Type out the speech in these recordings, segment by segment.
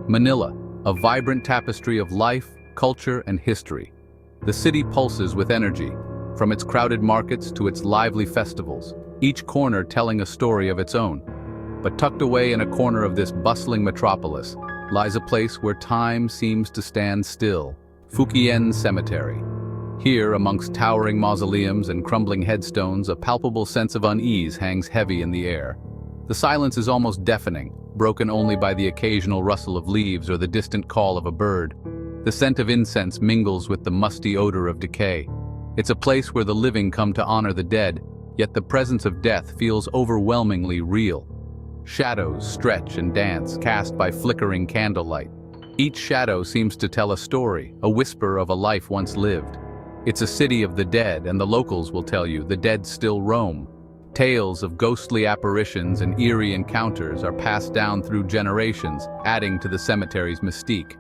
Manila, a vibrant tapestry of life, culture, and history. The city pulses with energy, from its crowded markets to its lively festivals, each corner telling a story of its own. But tucked away in a corner of this bustling metropolis lies a place where time seems to stand still, Fukien Cemetery. Here, amongst towering mausoleums and crumbling headstones, a palpable sense of unease hangs heavy in the air. The silence is almost deafening, broken only by the occasional rustle of leaves or the distant call of a bird. The scent of incense mingles with the musty odor of decay. It's a place where the living come to honor the dead, yet the presence of death feels overwhelmingly real. Shadows stretch and dance, cast by flickering candlelight. Each shadow seems to tell a story, a whisper of a life once lived. It's a city of the dead, and the locals will tell you the dead still roam. Tales of ghostly apparitions and eerie encounters are passed down through generations, adding to the cemetery's mystique.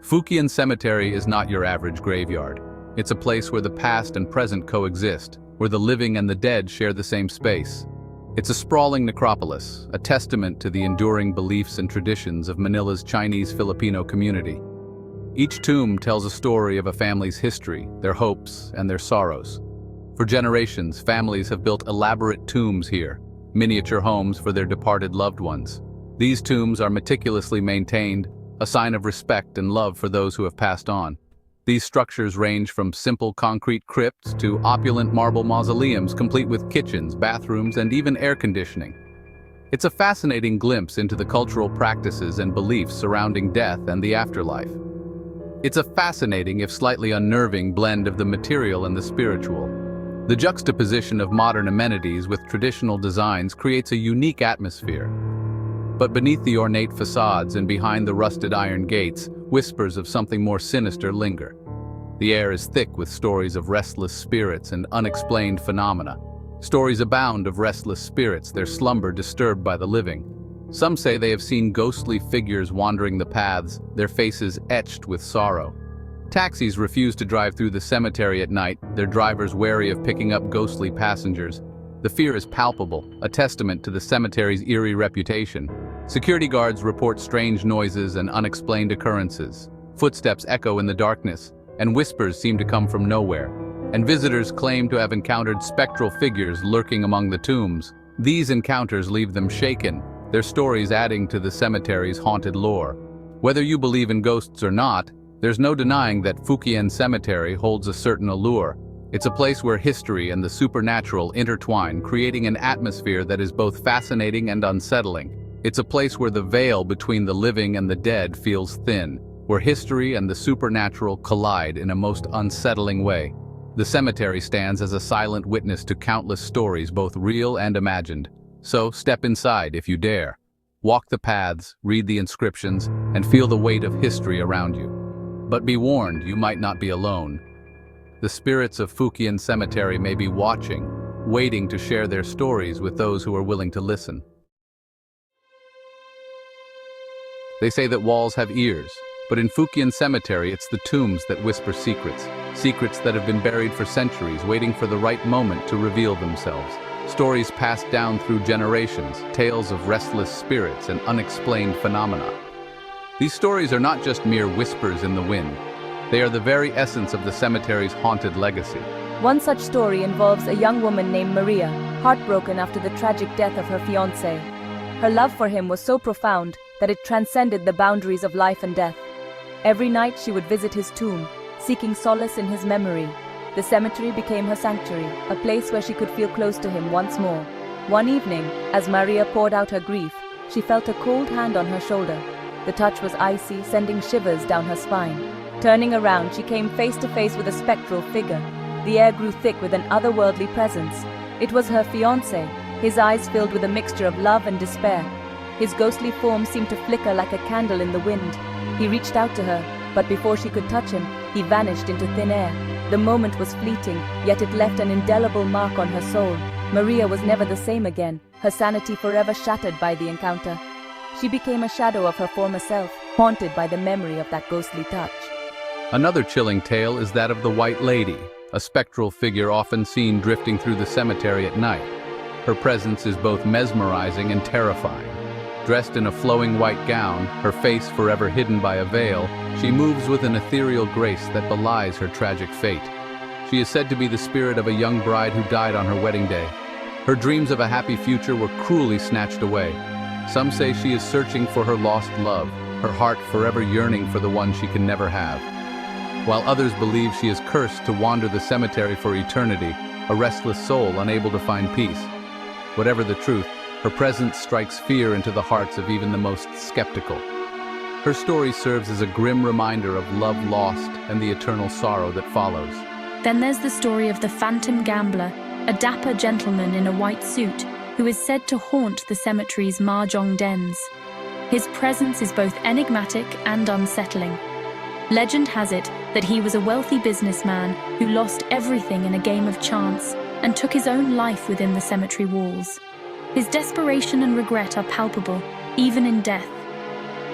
Fukien Cemetery is not your average graveyard. It's a place where the past and present coexist, where the living and the dead share the same space. It's a sprawling necropolis, a testament to the enduring beliefs and traditions of Manila's Chinese-Filipino community. Each tomb tells a story of a family's history, their hopes, and their sorrows. For generations, families have built elaborate tombs here, miniature homes for their departed loved ones. These tombs are meticulously maintained, a sign of respect and love for those who have passed on. These structures range from simple concrete crypts to opulent marble mausoleums complete with kitchens, bathrooms, and even air conditioning. It's a fascinating glimpse into the cultural practices and beliefs surrounding death and the afterlife. It's a fascinating, if slightly unnerving, blend of the material and the spiritual. The juxtaposition of modern amenities with traditional designs creates a unique atmosphere. But beneath the ornate facades and behind the rusted iron gates, whispers of something more sinister linger. The air is thick with stories of restless spirits and unexplained phenomena. Stories abound of restless spirits, their slumber disturbed by the living. Some say they have seen ghostly figures wandering the paths, their faces etched with sorrow. Taxis refuse to drive through the cemetery at night, their drivers wary of picking up ghostly passengers. The fear is palpable, a testament to the cemetery's eerie reputation. Security guards report strange noises and unexplained occurrences. Footsteps echo in the darkness, and whispers seem to come from nowhere. And visitors claim to have encountered spectral figures lurking among the tombs. These encounters leave them shaken, their stories adding to the cemetery's haunted lore. Whether you believe in ghosts or not, there's no denying that Fukien Cemetery holds a certain allure. It's a place where history and the supernatural intertwine, creating an atmosphere that is both fascinating and unsettling. It's a place where the veil between the living and the dead feels thin, where history and the supernatural collide in a most unsettling way. The cemetery stands as a silent witness to countless stories, both real and imagined. So step inside if you dare. Walk the paths, read the inscriptions, and feel the weight of history around you. But be warned, you might not be alone. The spirits of Fukien Cemetery may be watching, waiting to share their stories with those who are willing to listen. They say that walls have ears, but in Fukien Cemetery it's the tombs that whisper secrets. Secrets that have been buried for centuries, waiting for the right moment to reveal themselves. Stories passed down through generations, tales of restless spirits and unexplained phenomena. These stories are not just mere whispers in the wind. They are the very essence of the cemetery's haunted legacy. One such story involves a young woman named Maria, heartbroken after the tragic death of her fiancé. Her love for him was so profound that it transcended the boundaries of life and death. Every night she would visit his tomb, seeking solace in his memory. The cemetery became her sanctuary, a place where she could feel close to him once more. One evening, as Maria poured out her grief, she felt a cold hand on her shoulder. The touch was icy, sending shivers down her spine. Turning around, she came face to face with a spectral figure. The air grew thick with an otherworldly presence. It was her fiancé, his eyes filled with a mixture of love and despair. His ghostly form seemed to flicker like a candle in the wind. He reached out to her, but before she could touch him, he vanished into thin air. The moment was fleeting, yet it left an indelible mark on her soul. Maria was never the same again, her sanity forever shattered by the encounter. She became a shadow of her former self, haunted by the memory of that ghostly touch. Another chilling tale is that of the White Lady, a spectral figure often seen drifting through the cemetery at night. Her presence is both mesmerizing and terrifying. Dressed in a flowing white gown, her face forever hidden by a veil, she moves with an ethereal grace that belies her tragic fate. She is said to be the spirit of a young bride who died on her wedding day. Her dreams of a happy future were cruelly snatched away. Some say she is searching for her lost love, her heart forever yearning for the one she can never have. While others believe she is cursed to wander the cemetery for eternity, a restless soul unable to find peace. Whatever the truth, her presence strikes fear into the hearts of even the most skeptical. Her story serves as a grim reminder of love lost and the eternal sorrow that follows. Then there's the story of the phantom gambler, a dapper gentleman in a white suit who is said to haunt the cemetery's mahjong dens. His presence is both enigmatic and unsettling. Legend has it that he was a wealthy businessman who lost everything in a game of chance and took his own life within the cemetery walls. His desperation and regret are palpable, even in death.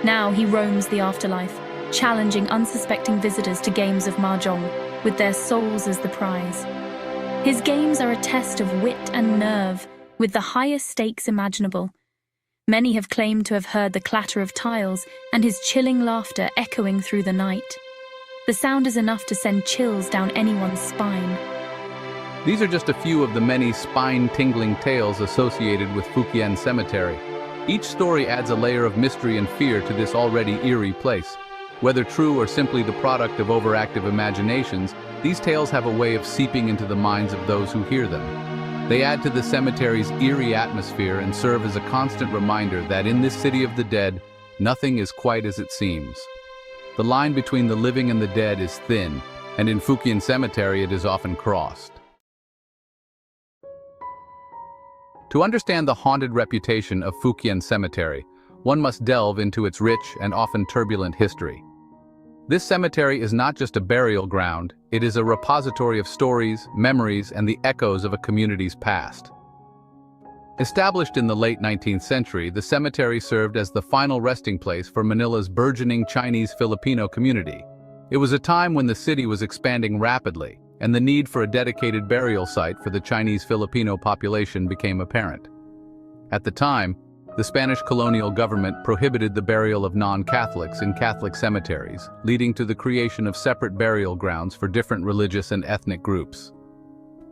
Now he roams the afterlife, challenging unsuspecting visitors to games of mahjong, with their souls as the prize. His games are a test of wit and nerve, with the highest stakes imaginable. Many have claimed to have heard the clatter of tiles and his chilling laughter echoing through the night. The sound is enough to send chills down anyone's spine. These are just a few of the many spine-tingling tales associated with Fukien Cemetery. Each story adds a layer of mystery and fear to this already eerie place. Whether true or simply the product of overactive imaginations, these tales have a way of seeping into the minds of those who hear them. They add to the cemetery's eerie atmosphere and serve as a constant reminder that in this city of the dead, nothing is quite as it seems. The line between the living and the dead is thin, and in Fukien Cemetery it is often crossed. To understand the haunted reputation of Fukien Cemetery, one must delve into its rich and often turbulent history. This cemetery is not just a burial ground, it is a repository of stories, memories, and the echoes of a community's past. Established in the late 19th century, the cemetery served as the final resting place for Manila's burgeoning Chinese-Filipino community. It was a time when the city was expanding rapidly, and the need for a dedicated burial site for the Chinese-Filipino population became apparent. At the time, the Spanish colonial government prohibited the burial of non-Catholics in Catholic cemeteries, leading to the creation of separate burial grounds for different religious and ethnic groups.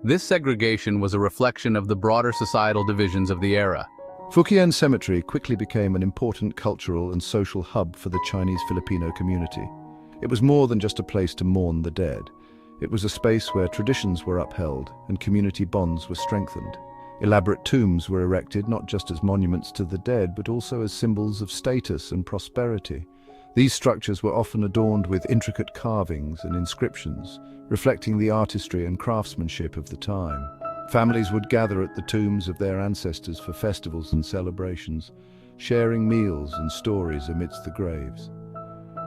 This segregation was a reflection of the broader societal divisions of the era. Fukien Cemetery quickly became an important cultural and social hub for the Chinese-Filipino community. It was more than just a place to mourn the dead. It was a space where traditions were upheld and community bonds were strengthened. Elaborate tombs were erected not just as monuments to the dead, but also as symbols of status and prosperity. These structures were often adorned with intricate carvings and inscriptions, reflecting the artistry and craftsmanship of the time. Families would gather at the tombs of their ancestors for festivals and celebrations, sharing meals and stories amidst the graves.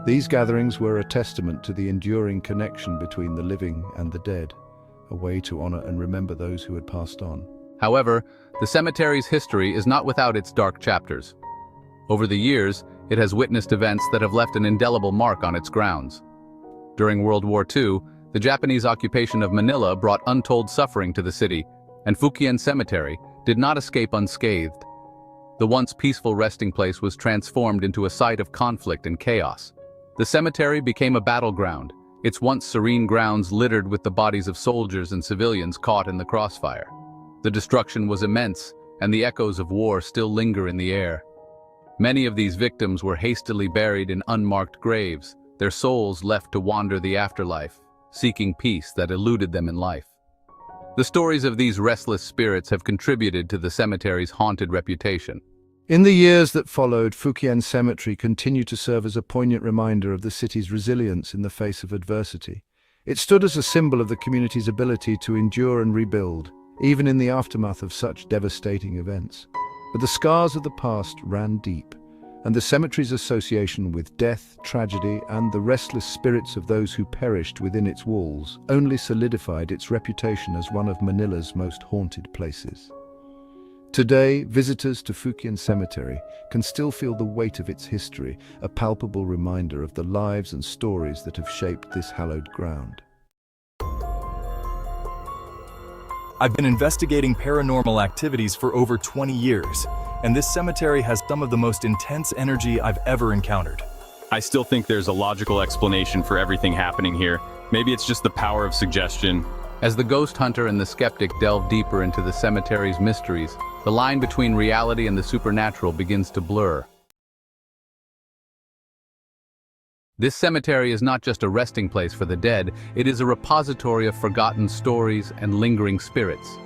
These gatherings were a testament to the enduring connection between the living and the dead, a way to honor and remember those who had passed on. However, the cemetery's history is not without its dark chapters. Over the years, it has witnessed events that have left an indelible mark on its grounds. During World War II, the Japanese occupation of Manila brought untold suffering to the city, and Fukien Cemetery did not escape unscathed. The once peaceful resting place was transformed into a site of conflict and chaos. The cemetery became a battleground, its once serene grounds littered with the bodies of soldiers and civilians caught in the crossfire. The destruction was immense, and the echoes of war still linger in the air. Many of these victims were hastily buried in unmarked graves, their souls left to wander the afterlife, seeking peace that eluded them in life. The stories of these restless spirits have contributed to the cemetery's haunted reputation. In the years that followed, Fukien Cemetery continued to serve as a poignant reminder of the city's resilience in the face of adversity. It stood as a symbol of the community's ability to endure and rebuild, even in the aftermath of such devastating events. But the scars of the past ran deep, and the cemetery's association with death, tragedy, and the restless spirits of those who perished within its walls only solidified its reputation as one of Manila's most haunted places. Today, visitors to Fukien Cemetery can still feel the weight of its history, a palpable reminder of the lives and stories that have shaped this hallowed ground. I've been investigating paranormal activities for over 20 years, and this cemetery has some of the most intense energy I've ever encountered. I still think there's a logical explanation for everything happening here. Maybe it's just the power of suggestion. As the ghost hunter and the skeptic delve deeper into the cemetery's mysteries, the line between reality and the supernatural begins to blur. This cemetery is not just a resting place for the dead, it is a repository of forgotten stories and lingering spirits.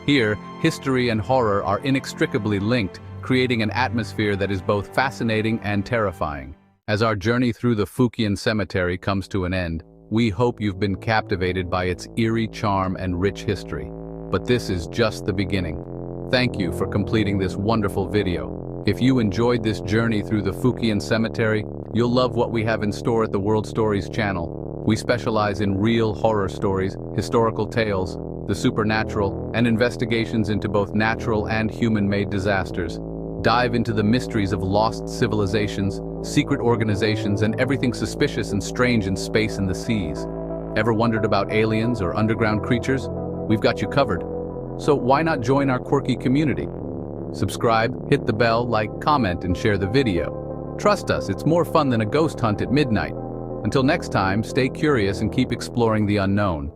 Here, history and horror are inextricably linked, creating an atmosphere that is both fascinating and terrifying. As our journey through the Fukien Cemetery comes to an end, we hope you've been captivated by its eerie charm and rich history. But this is just the beginning. Thank you for completing this wonderful video. If you enjoyed this journey through the Fukien Cemetery, you'll love what we have in store at the World Stories channel. We specialize in real horror stories, historical tales, the supernatural, and investigations into both natural and human-made disasters. Dive into the mysteries of lost civilizations, secret organizations, and everything suspicious and strange in space and the seas. Ever wondered about aliens or underground creatures? We've got you covered. So why not join our quirky community? Subscribe, hit the bell, like, comment, and share the video. Trust us, it's more fun than a ghost hunt at midnight. Until next time, stay curious and keep exploring the unknown.